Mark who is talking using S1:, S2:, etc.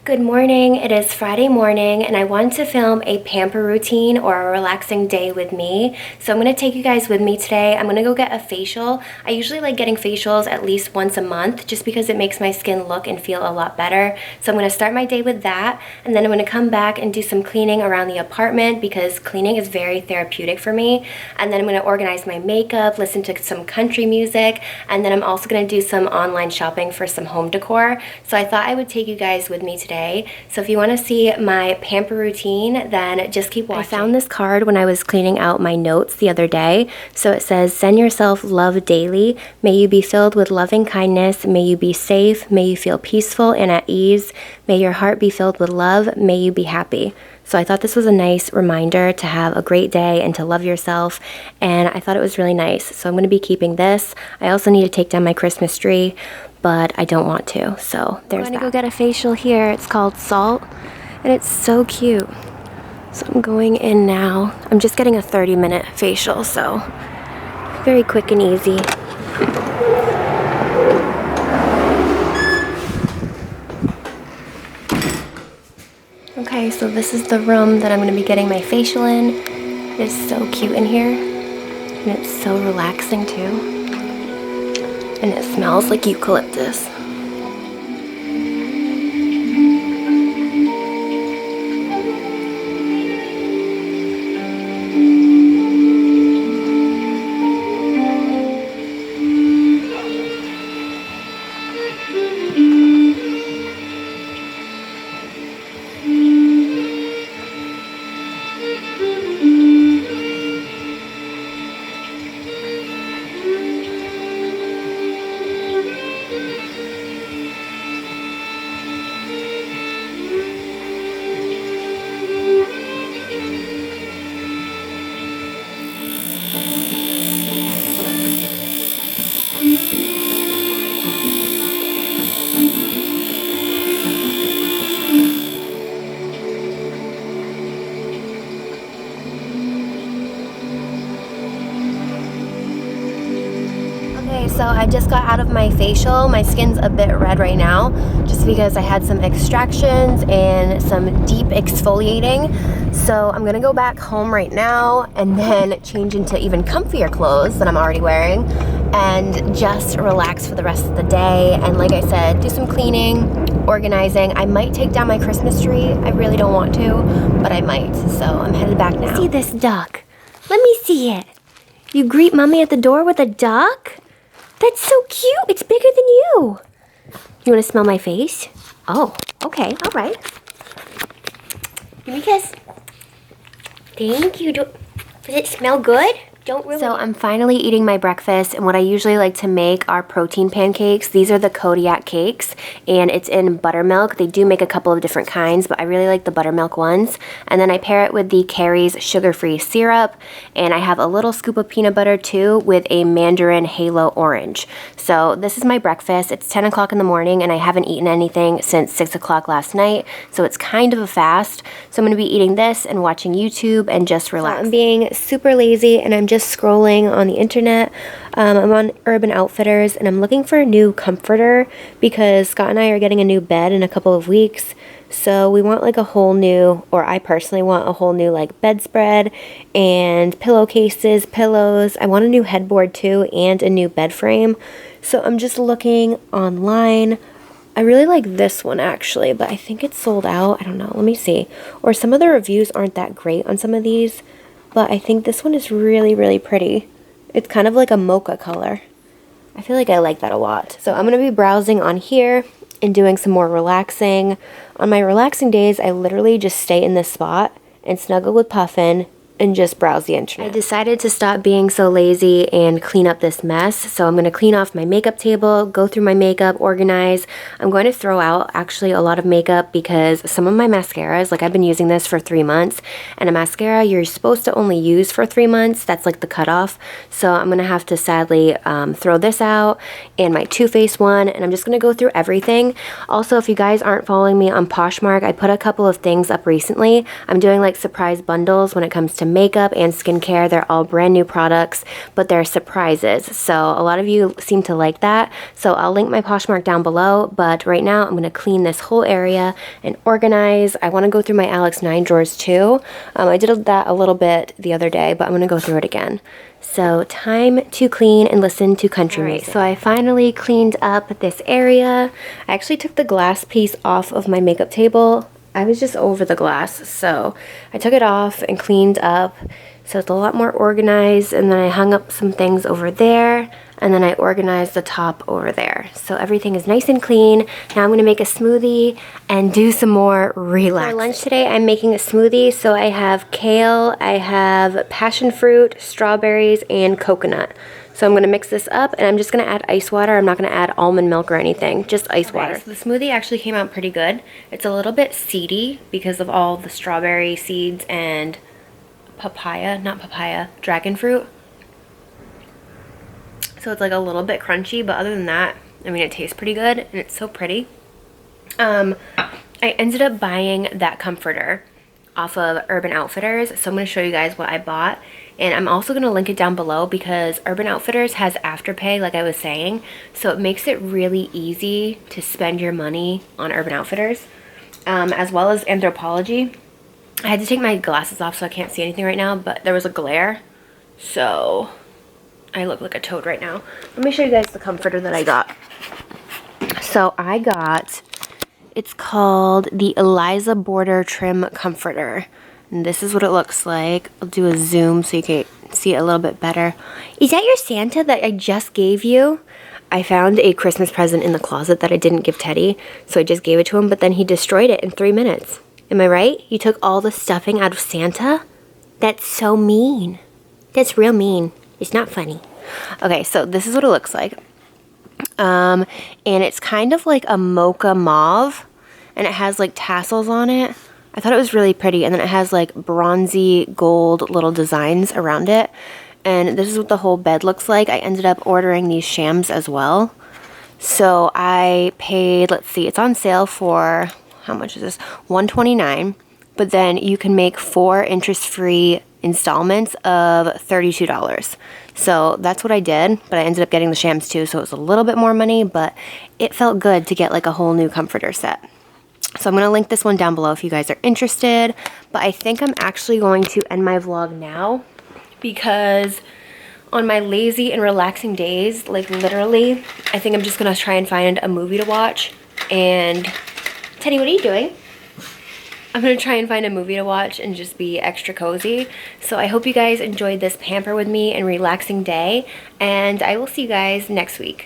S1: Good morning. It is Friday morning and I wanted to film a pamper routine or a relaxing day with me. So I'm going to take you guys with me today. I'm going to go get a facial. I usually like getting facials at least once a month just because it makes my skin look and feel a lot better. So I'm going to start my day with that, and then I'm going to come back and do some cleaning around the apartment because cleaning is very therapeutic for me. And then I'm going to organize my makeup, listen to some country music, and then I'm also going to do some online shopping for some home decor. So I thought I would take you guys with me today. So if you want to see my pamper routine, then just keep watching. I found this card when I was cleaning out my notes the other day. So it says, send yourself love daily. May you be filled with loving kindness. May you be safe. May you feel peaceful and at ease. May your heart be filled with love. May you be happy. So I thought this was a nice reminder to have a great day and to love yourself, and I thought it was really nice. So I'm going to be keeping this. I also need to take down my Christmas tree, but I don't want to, so there's that. I'm going to go get a facial here. It's called Salt, and it's so cute. So I'm going in now. I'm just getting a 30-minute facial, so very quick and easy. Okay, so this is the room that I'm going to be getting my facial in. It is so cute in here, and it's so relaxing too. And it smells like eucalyptus. So I just got out of my facial. My skin's a bit red right now just because I had some extractions and some deep exfoliating. So I'm gonna go back home right now and then change into even comfier clothes that I'm already wearing and just relax for the rest of the day. And like I said, do some cleaning, organizing. I might take down my Christmas tree. I really don't want to, but I might. So I'm headed back now. See this duck? Let me see it. You greet mommy at the door with a duck? That's so cute. It's bigger than you. You want to smell my face? Oh, okay. All right. Give me a kiss. Thank you. Does it smell good? Don't really. So I'm finally eating my breakfast, and what I usually like to make are protein pancakes. These are the Kodiak cakes, and it's in buttermilk. They do make a couple of different kinds, but I really like the buttermilk ones. And then I pair it with the Carrie's sugar-free syrup, and I have a little scoop of peanut butter too with a mandarin halo orange. So this is my breakfast. It's 10 o'clock in the morning, and I haven't eaten anything since 6 o'clock last night, so it's kind of a fast. So I'm going to be eating this and watching YouTube and just relax. So I'm being super lazy, and I'm just scrolling on the internet. I'm on Urban Outfitters and I'm looking for a new comforter because Scott and I are getting a new bed in a couple of weeks. So we want like a whole new, or I personally want a whole new like bedspread and pillowcases, pillows. I want a new headboard too and a new bed frame. So I'm just looking online. I really like this one actually, but I think it's sold out. I don't know. Let me see. Or some of the reviews aren't that great on some of these. But I think this one is really, really pretty. It's kind of like a mocha color. I feel like I like that a lot. So I'm going to be browsing on here and doing some more relaxing. On my relaxing days, I literally just stay in this spot and snuggle with Puffin and just browse the internet. I decided to stop being so lazy and clean up this mess. So I'm going to clean off my makeup table, go through my makeup, organize. I'm going to throw out actually a lot of makeup because some of my mascaras, like I've been using this for 3 months, and a mascara you're supposed to only use for 3 months. That's like the cutoff. So I'm going to have to sadly throw this out and my Too Faced one, and I'm just going to go through everything. Also, if you guys aren't following me on Poshmark, I put a couple of things up recently. I'm doing like surprise bundles when it comes to some makeup and skincare. They're all brand new products, but they're surprises. So a lot of you seem to like that. So I'll link my Poshmark down below, but right now I'm gonna clean this whole area and organize. I wanna go through my Alex 9 drawers too. I did that a little bit the other day, but I'm gonna go through it again. So time to clean and listen to country music. So I finally cleaned up this area. I actually took the glass piece off of my makeup table. I was just over the glass, so I took it off and cleaned up. So it's a lot more organized, and then I hung up some things over there, and then I organized the top over there. So everything is nice and clean. Now I'm gonna make a smoothie and do some more relaxing. For lunch today, I'm making a smoothie. So I have kale, I have passion fruit, strawberries, and coconut. So I'm gonna mix this up, and I'm just gonna add ice water. I'm not gonna add almond milk or anything, just ice water. So the smoothie actually came out pretty good. It's a little bit seedy because of all the strawberry seeds and dragon fruit. So it's like a little bit crunchy, but other than that, I mean, it tastes pretty good, and it's so pretty. I ended up buying that comforter off of Urban Outfitters, so I'm going to show you guys what I bought, and I'm also going to link it down below because Urban Outfitters has Afterpay, like I was saying, so it makes it really easy to spend your money on Urban Outfitters, as well as Anthropologie. I had to take my glasses off so I can't see anything right now, but there was a glare, so I look like a toad right now. Let me show you guys the comforter that I got. So I got, it's called the Eliza Border Trim Comforter. And this is what it looks like. I'll do a zoom so you can see it a little bit better. Is that your Santa that I just gave you? I found a Christmas present in the closet that I didn't give Teddy, so I just gave it to him, but then he destroyed it in 3 minutes. Am I right? You took all the stuffing out of Santa? That's so mean. That's real mean. It's not funny. Okay, so this is what it looks like. And it's kind of like a mocha mauve, and it has like tassels on it. I thought it was really pretty, and then it has like bronzy gold little designs around it. And this is what the whole bed looks like. I ended up ordering these shams as well. So I paid, let's see, it's on sale for, how much is this? $129, but then you can make 4 interest-free installments of $32. So that's what I did, but I ended up getting the shams too, so it was a little bit more money, but it felt good to get like a whole new comforter set. So I'm going to link this one down below if you guys are interested, but I think I'm actually going to end my vlog now because on my lazy and relaxing days, like literally, I think I'm just going to try and find a movie to watch. And Teddy, what are you doing? I'm going to try and find a movie to watch and just be extra cozy. So I hope you guys enjoyed this pamper with me and relaxing day, and I will see you guys next week.